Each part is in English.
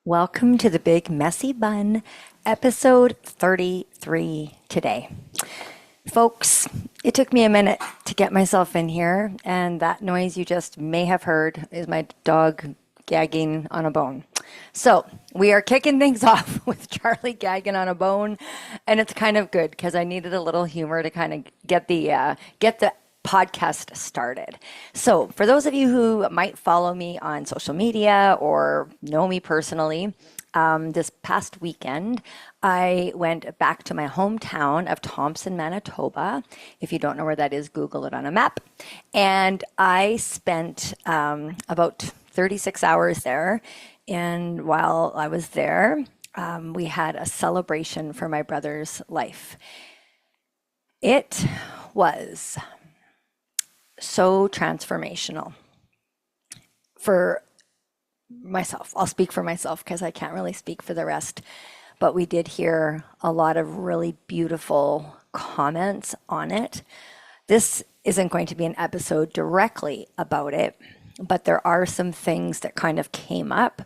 Welcome to the Big Messy Bun, episode 33 today. Folks, it took me a minute to get myself in here, and that noise you just may have heard is my dog gagging on a bone. So we are kicking things off with Charlie gagging on a bone, and it's kind of good because I needed a little humor to kind of get the podcast started. So for those of you who might follow me on social media or know me personally, this past weekend, I went back to my hometown of Thompson, Manitoba. If you don't know where that is, Google it on a map. And I spent about 36 hours there. And while I was there, we had a celebration for my brother's life. It was so transformational for myself. I'll speak for myself because I can't really speak for the rest. But we did hear a lot of really beautiful comments on it. This isn't going to be an episode directly about it, but there are some things that kind of came up.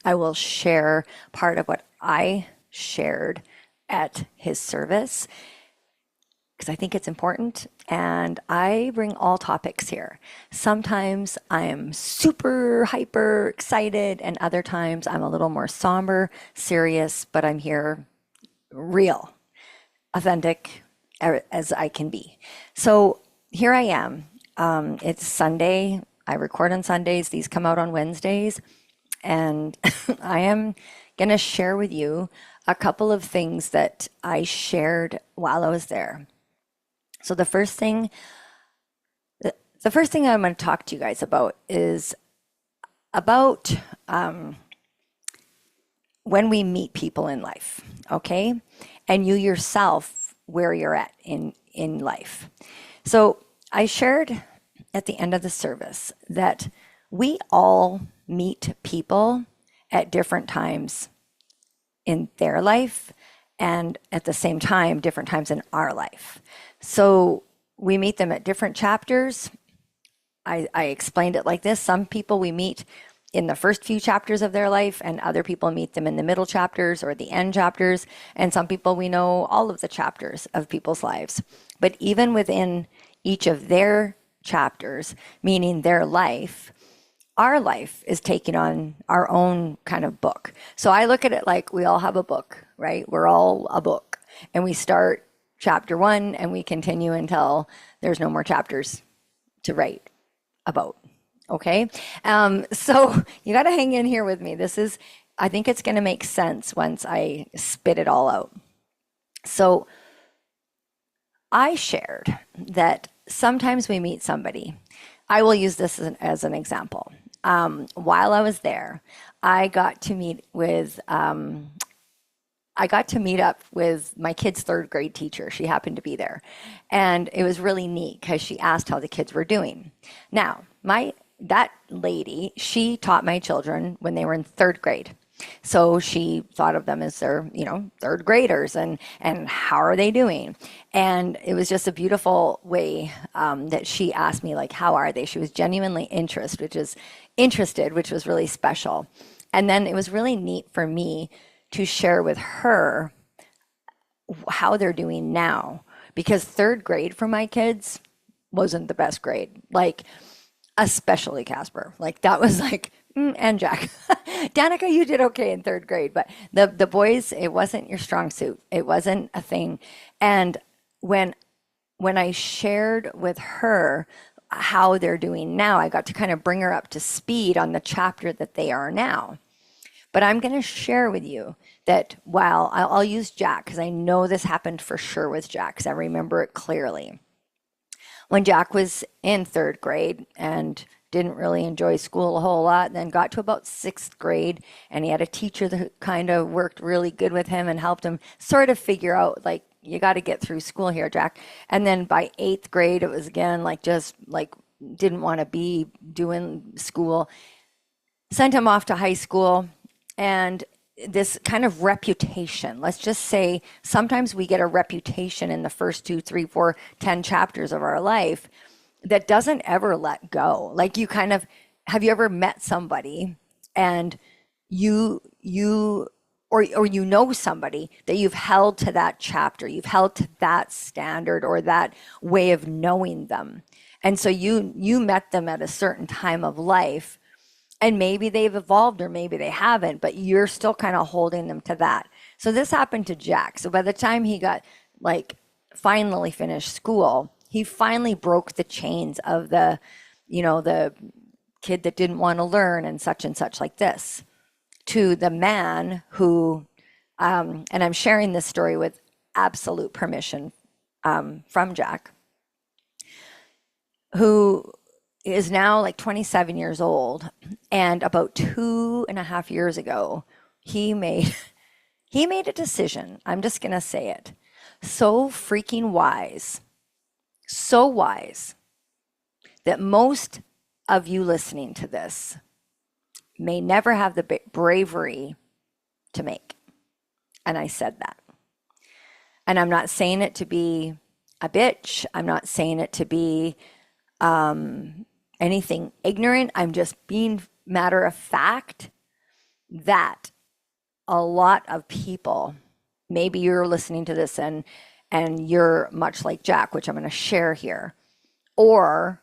I will share part of what I shared at his service because I think it's important, and I bring all topics here. Sometimes I am super hyper excited, and other times I'm a little more somber, serious, but I'm here real, authentic as I can be. So here I am. It's Sunday. I record on Sundays. These come out on Wednesdays, and I am going to share with you a couple of things that I shared while I was there. So the first thing I'm going to talk to you guys about is about when we meet people in life, okay? And you yourself, where you're at in life. So I shared at the end of the service that we all meet people at different times in their life and at the same time, different times in our life. So we meet them at different chapters. I explained it like this. Some people we meet in the first few chapters of their life, and other people meet them in the middle chapters or the end chapters. And some people we know all of the chapters of people's lives. But even within each of their chapters, meaning their life, our life is taking on our own kind of book. So I look at it like we all have a book, right? We're all a book. And we start chapter 1 and we continue until there's no more chapters to write about. Okay? So you got to hang in here with me. I think it's going to make sense once I spit it all out. So I shared that sometimes we meet somebody. I will use this as an example. While I was there, I got to meet up with my kid's third grade teacher. She happened to be there. And it was really neat because she asked how the kids were doing. Now, that lady, she taught my children when they were in third grade. So she thought of them as their, third graders and how are they doing? And it was just a beautiful way that she asked me, like, how are they? She was genuinely interested, which was really special. And then it was really neat for me to share with her how they're doing now, because third grade for my kids wasn't the best grade, like especially Casper. Like that was like, and Jack. Danica, you did okay in third grade, but the boys, it wasn't your strong suit. It wasn't a thing. And when I shared with her how they're doing now, I got to kind of bring her up to speed on the chapter that they are now. But I'm going to share with you that while I'll use Jack, because I know this happened for sure with Jack, because I remember it clearly. When Jack was in third grade and didn't really enjoy school a whole lot, then got to about sixth grade, and he had a teacher that kind of worked really good with him and helped him sort of figure out, like, you got to get through school here, Jack. And then by eighth grade, it was again didn't want to be doing school. Sent him off to high school. And this kind of reputation, let's just say sometimes we get a reputation in the first 2, 3, 4, 10 chapters of our life that doesn't ever let go. Like have you ever met somebody and or you know somebody that you've held to that chapter, you've held to that standard or that way of knowing them. And so you met them at a certain time of life, and maybe they've evolved or maybe they haven't, but you're still kind of holding them to that. So this happened to Jack. So by the time he got like finally finished school, he finally broke the chains of the kid that didn't want to learn and such like this, to the man who, and I'm sharing this story with absolute permission from Jack, who is now like 27 years old. And about 2.5 years ago, he made a decision. I'm just going to say it. So freaking wise, so wise that most of you listening to this may never have the bravery to make. And I said that. And I'm not saying it to be a bitch. I'm not saying it to be anything ignorant. I'm just being matter of fact that a lot of people, maybe you're listening to this and you're much like Jack, which I'm going to share here, or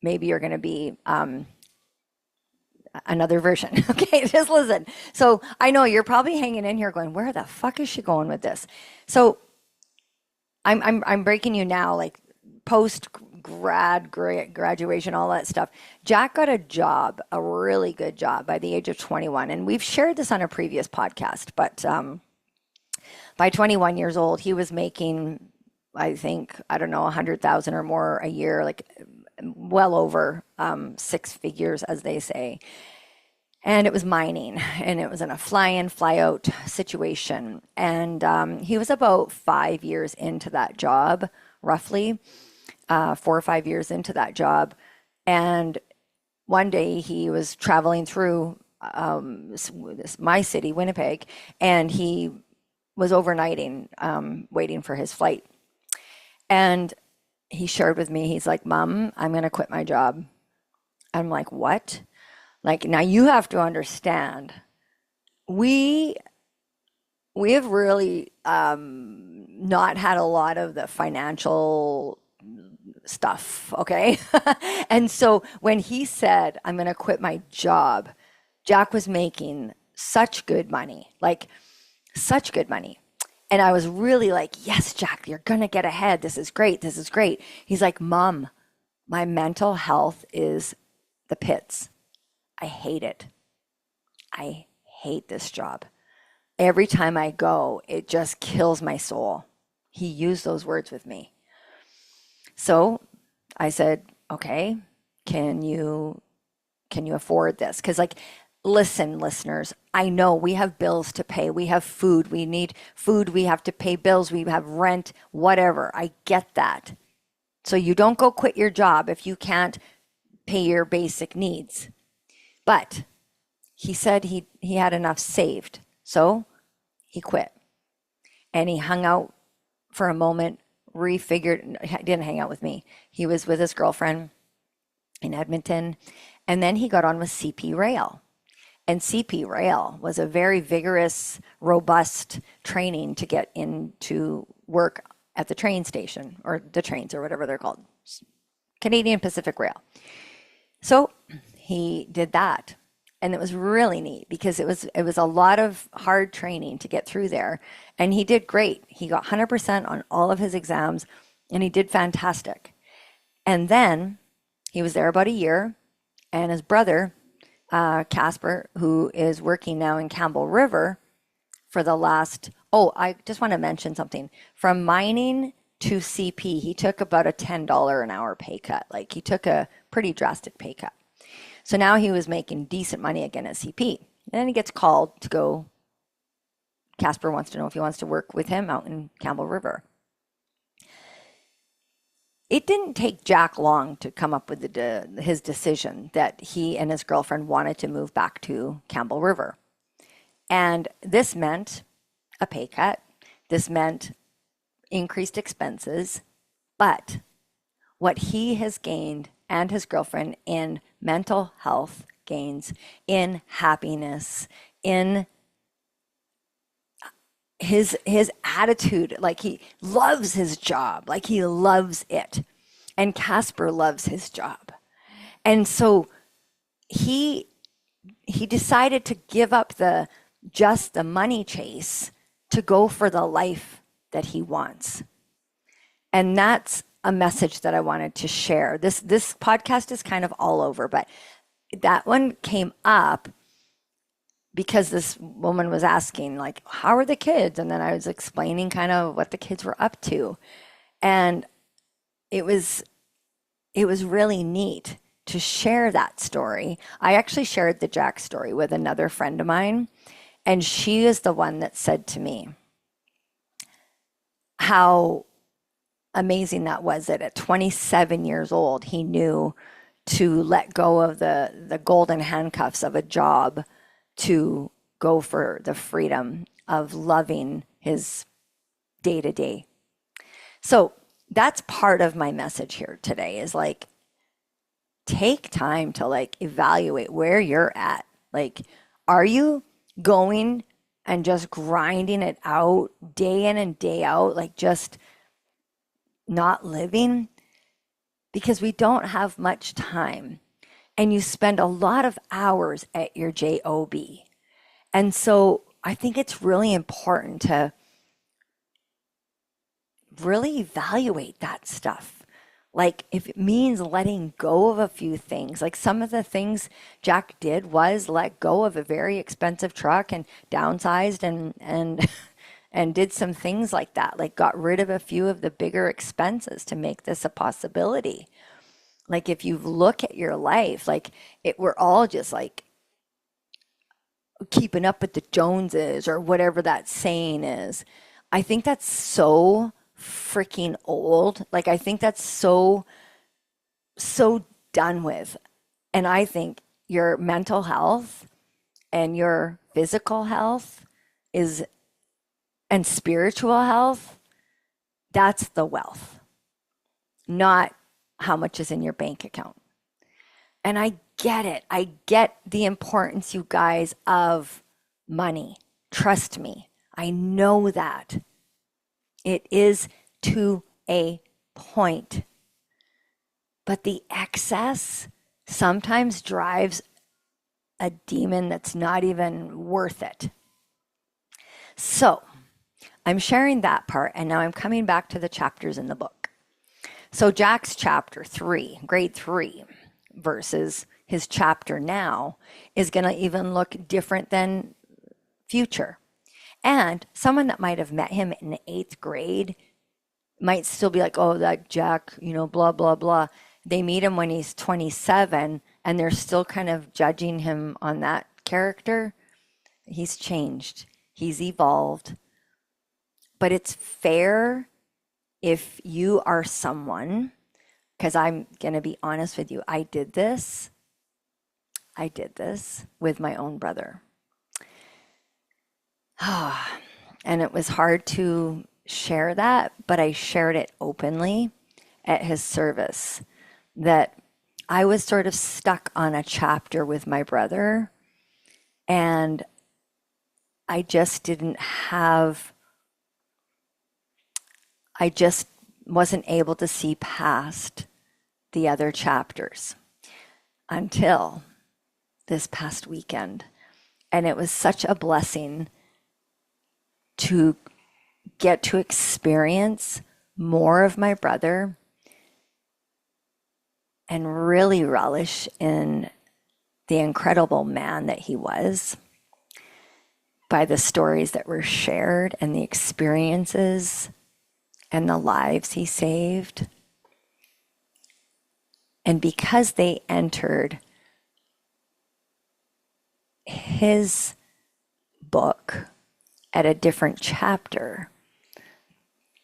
maybe you're going to be another version. Okay, just listen. So I know you're probably hanging in here going, where the fuck is she going with this? So I'm breaking you now, like post graduation, all that stuff. Jack got a job, a really good job by the age of 21. And we've shared this on a previous podcast, but by 21 years old, he was making, I think, I don't know, 100,000 or more a year, like well over 6 figures, as they say. And it was mining, and it was in a fly-in, fly-out situation. And he was about 5 years into that job, roughly, 4 or 5 years into that job. And one day he was traveling through my city, Winnipeg, and he was overnighting, waiting for his flight. And he shared with me, he's like, Mom, I'm going to quit my job. I'm like, what? Like, now you have to understand, we have really not had a lot of the financial stuff, okay? And so when he said, I'm going to quit my job, Jack was making such good money, like such good money. And I was really like, yes, Jack, you're going to get ahead. This is great. This is great. He's like, Mom, my mental health is the pits. I hate it. I hate this job. Every time I go, it just kills my soul. He used those words with me. So I said, okay, can you afford this? Because like, listen, listeners, I know we have bills to pay. We have food. We need food. We have to pay bills. We have rent, whatever. I get that. So you don't go quit your job if you can't pay your basic needs. But he said he had enough saved. So he quit. And he hung out for a moment, refigured, didn't hang out with me. He was with his girlfriend in Edmonton. And then he got on with CP Rail. And CP Rail was a very vigorous, robust training to get into work at the train station, or the trains, or whatever they're called, Canadian Pacific Rail. So he did that. And it was really neat because it was a lot of hard training to get through there. And he did great. He got 100% on all of his exams, and he did fantastic. And then he was there about a year, and his brother, Casper, who is working now in Campbell River for the last, I just want to mention something. From mining to CP, he took about a $10 an hour pay cut. Like, he took a pretty drastic pay cut. So now he was making decent money again at CP. And then he gets called to go. Casper wants to know if he wants to work with him out in Campbell River. It didn't take Jack long to come up with his decision that he and his girlfriend wanted to move back to Campbell River. And this meant a pay cut. This meant increased expenses. But what he has gained, and his girlfriend, in mental health gains, in happiness, in his attitude. Like, he loves his job, like he loves it. And Casper loves his job. And so he decided to give up just the money chase to go for the life that he wants. And that's a message that I wanted to share. This podcast is kind of all over, but that one came up because this woman was asking, like, how are the kids? And then I was explaining kind of what the kids were up to. And it was really neat to share that story. I actually shared the Jack story with another friend of mine, and she is the one that said to me how amazing that was, that at 27 years old, he knew to let go of the golden handcuffs of a job to go for the freedom of loving his day-to-day. So that's part of my message here today, is like, take time to like evaluate where you're at. Like, are you going and just grinding it out day in and day out, like just not living? Because we don't have much time, and you spend a lot of hours at your job. And so I think it's really important to really evaluate that stuff. Like, if it means letting go of a few things, like some of the things Jack did was let go of a very expensive truck and downsized and and did some things like that, like got rid of a few of the bigger expenses to make this a possibility. Like, if you look at your life, like we're all just like keeping up with the Joneses, or whatever that saying is. I think that's so freaking old. Like, I think that's so done with. And I think your mental health and your physical health and spiritual health, that's the wealth, not how much is in your bank account. And I get it. I get the importance, you guys, of money. Trust me. I know that. It is to a point. But the excess sometimes drives a demon that's not even worth it. So I'm sharing that part, and now I'm coming back to the chapters in the book. So Jack's chapter 3, grade 3, versus his chapter now is going to even look different than future. And someone that might have met him in the 8th grade might still be like, oh, that Jack, blah, blah, blah. They meet him when he's 27, and they're still kind of judging him on that character. He's changed. He's evolved. But it's fair if you are someone, because I'm going to be honest with you, I did this with my own brother. And it was hard to share that, but I shared it openly at his service, that I was sort of stuck on a chapter with my brother, and I just wasn't able to see past the other chapters until this past weekend. And it was such a blessing to get to experience more of my brother and really relish in the incredible man that he was, by the stories that were shared and the experiences and the lives he saved. And because they entered his book at a different chapter,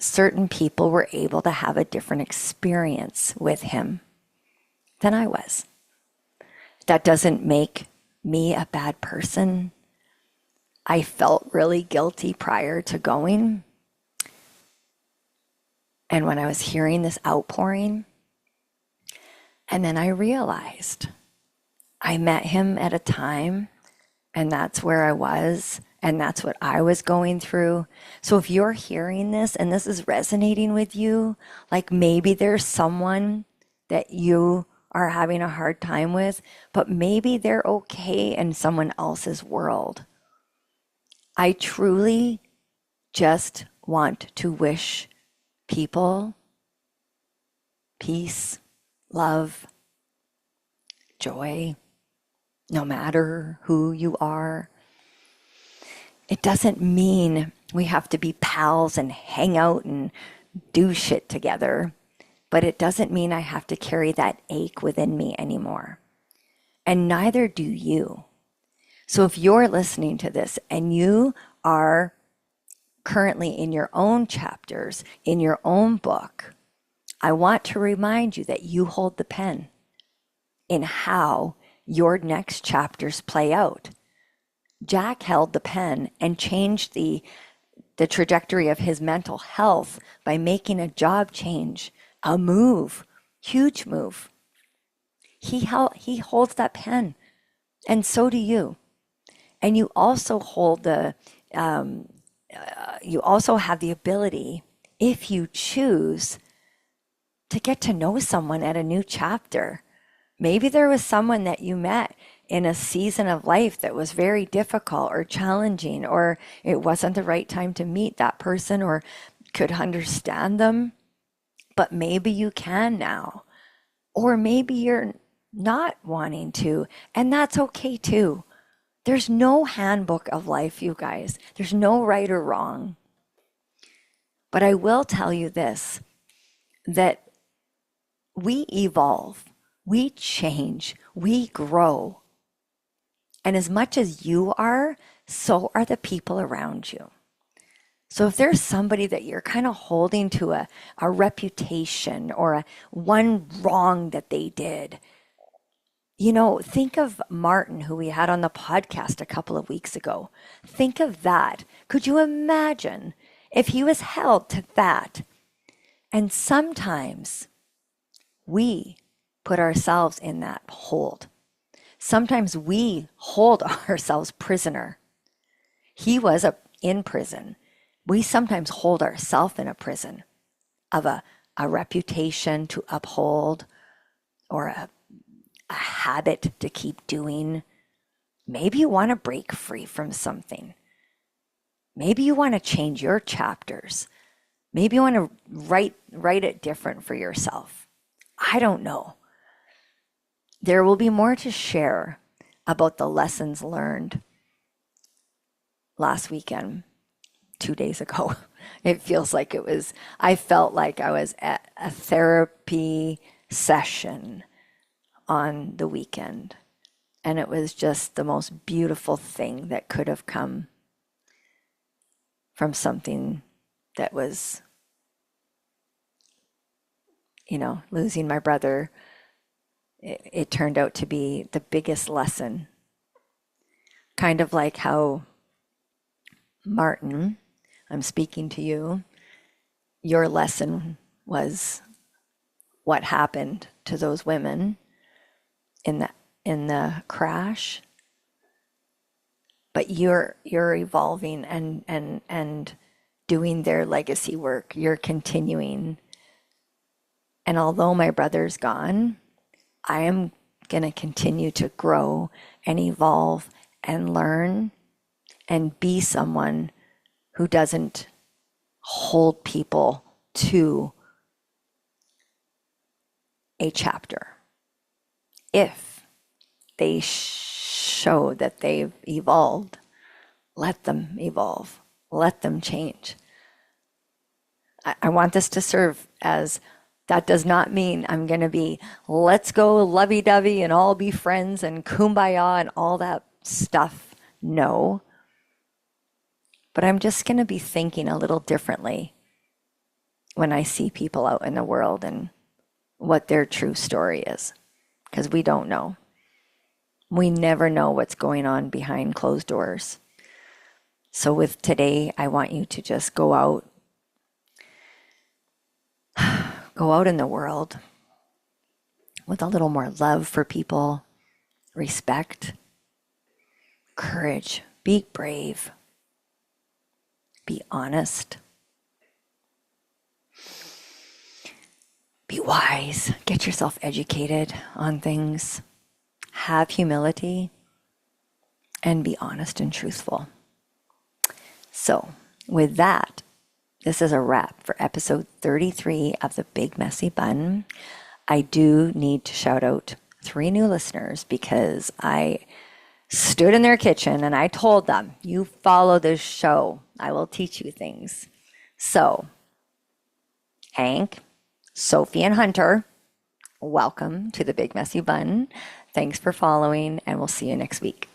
certain people were able to have a different experience with him than I was. That doesn't make me a bad person. I felt really guilty prior to going. And when I was hearing this outpouring, and then I realized I met him at a time, and that's where I was, and that's what I was going through. So if you're hearing this and this is resonating with you, like maybe there's someone that you are having a hard time with, but maybe they're okay in someone else's world. I truly just want to wish people peace, love, joy, no matter who you are. It doesn't mean we have to be pals and hang out and do shit together, but it doesn't mean I have to carry that ache within me anymore. And neither do you. So if you're listening to this and you are currently in your own chapters, in your own book, I want to remind you that you hold the pen in how your next chapters play out. Jack held the pen and changed the trajectory of his mental health by making a job change, a move, huge move. He holds that pen, and so do you. And you also hold you also have the ability, if you choose, to get to know someone at a new chapter. Maybe there was someone that you met in a season of life that was very difficult or challenging, or it wasn't the right time to meet that person or could understand them, but maybe you can now. Or maybe you're not wanting to, and that's okay too. There's no handbook of life, you guys. There's no right or wrong. But I will tell you this, that we evolve, we change, we grow. And as much as you are, so are the people around you. So if there's somebody that you're kind of holding to a reputation or one wrong that they did, think of Martin, who we had on the podcast a couple of weeks ago. Think of that. Could you imagine if he was held to that? And sometimes we put ourselves in that hold. Sometimes we hold ourselves prisoner. He was in prison. We sometimes hold ourselves in a prison of a reputation to uphold or a habit to keep doing. Maybe you want to break free from something. Maybe you want to change your chapters. Maybe you want to write it different for yourself. I don't know. There will be more to share about the lessons learned last weekend, 2 days ago. It feels like I felt like I was at a therapy session on the weekend. And it was just the most beautiful thing that could have come from something that was, losing my brother. It turned out to be the biggest lesson. Kind of like how Martin, I'm speaking to you, your lesson was what happened to those women in the crash, but you're evolving and doing their legacy work. You're continuing. And although my brother's gone, I am going to continue to grow and evolve and learn and be someone who doesn't hold people to a chapter. If they show that they've evolved, let them evolve, let them change. I want this to serve as, that does not mean I'm going to be, let's go lovey-dovey and all be friends and kumbaya and all that stuff. No. But I'm just going to be thinking a little differently when I see people out in the world and what their true story is, because we don't know. We never know what's going on behind closed doors. So with today, I want you to just go out in the world with a little more love for people, respect, courage. Be brave. Be honest. Be wise. Get yourself educated on things. Have humility. And be honest and truthful. So, with that, this is a wrap for episode 33 of The Big Messy Bun. I do need to shout out 3 new listeners because I stood in their kitchen and I told them, you follow this show, I will teach you things. So, Hank, Sophie, and Hunter, welcome to The Big Messy Bun. Thanks for following, and we'll see you next week.